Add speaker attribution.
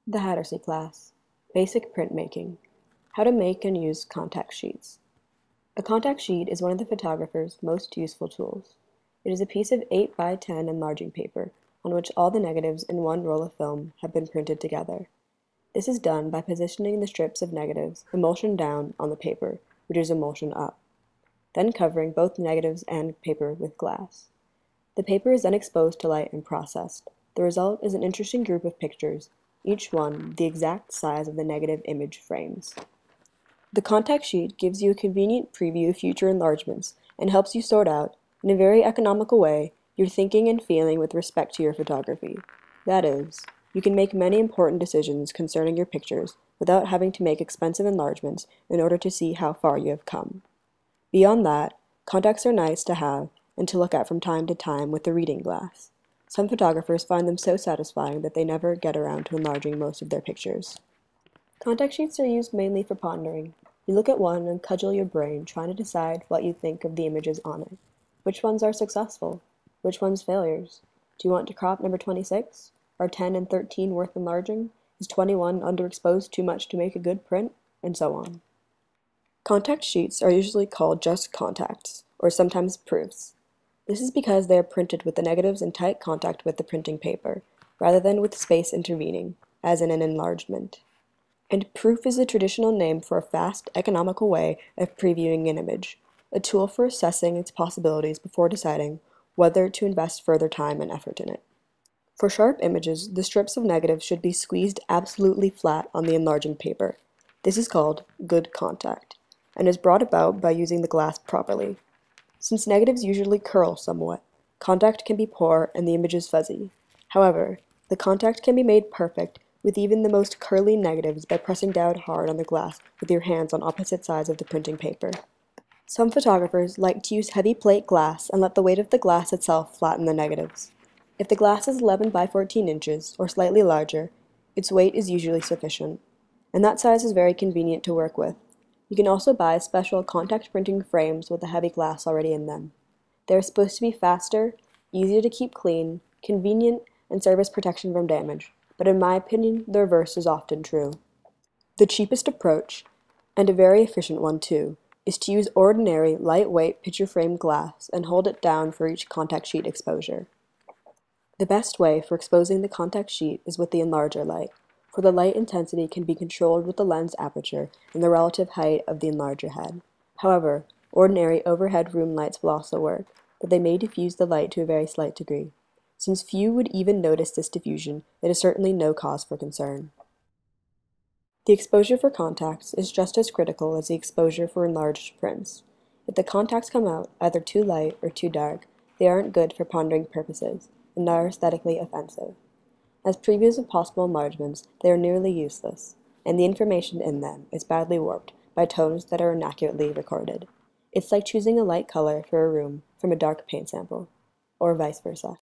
Speaker 1: The Hattersley class, Basic Printmaking, How to Make and Use Contact Sheets. A contact sheet is one of the photographer's most useful tools. It is a piece of 8 by 10 enlarging paper on which all the negatives in one roll of film have been printed together. This is done by positioning the strips of negatives emulsion down on the paper, which is emulsion up, then covering both negatives and paper with glass. The paper is then exposed to light and processed. The result is an interesting group of pictures, each one the exact size of the negative image frames. The contact sheet gives you a convenient preview of future enlargements and helps you sort out, in a very economical way, your thinking and feeling with respect to your photography. That is, you can make many important decisions concerning your pictures without having to make expensive enlargements in order to see how far you have come. Beyond that, contacts are nice to have and to look at from time to time with the reading glass. Some photographers find them so satisfying that they never get around to enlarging most of their pictures. Contact sheets are used mainly for pondering. You look at one and cudgel your brain trying to decide what you think of the images on it. Which ones are successful? Which ones failures? Do you want to crop number 26? Are 10 and 13 worth enlarging? Is 21 underexposed too much to make a good print? And so on. Contact sheets are usually called just contacts, or sometimes proofs. This is because they are printed with the negatives in tight contact with the printing paper, rather than with space intervening, as in an enlargement. And proof is the traditional name for a fast, economical way of previewing an image, a tool for assessing its possibilities before deciding whether to invest further time and effort in it. For sharp images, the strips of negatives should be squeezed absolutely flat on the enlarging paper. This is called good contact, and is brought about by using the glass properly. Since negatives usually curl somewhat, contact can be poor and the image is fuzzy. However, the contact can be made perfect with even the most curly negatives by pressing down hard on the glass with your hands on opposite sides of the printing paper. Some photographers like to use heavy plate glass and let the weight of the glass itself flatten the negatives. If the glass is 11 by 14 inches, or slightly larger, its weight is usually sufficient, and that size is very convenient to work with. You can also buy special contact printing frames with the heavy glass already in them. They are supposed to be faster, easier to keep clean, convenient, and serve as protection from damage, but in my opinion, the reverse is often true. The cheapest approach, and a very efficient one too, is to use ordinary, lightweight picture frame glass and hold it down for each contact sheet exposure. The best way for exposing the contact sheet is with the enlarger light, for the light intensity can be controlled with the lens aperture and the relative height of the enlarger head. However, ordinary overhead room lights will also work, but they may diffuse the light to a very slight degree. Since few would even notice this diffusion, it is certainly no cause for concern. The exposure for contacts is just as critical as the exposure for enlarged prints. If the contacts come out either too light or too dark, they aren't good for pondering purposes, and are aesthetically offensive. As previews of possible enlargements, they are nearly useless, and the information in them is badly warped by tones that are inaccurately recorded. It's like choosing a light color for a room from a dark paint sample, or vice versa.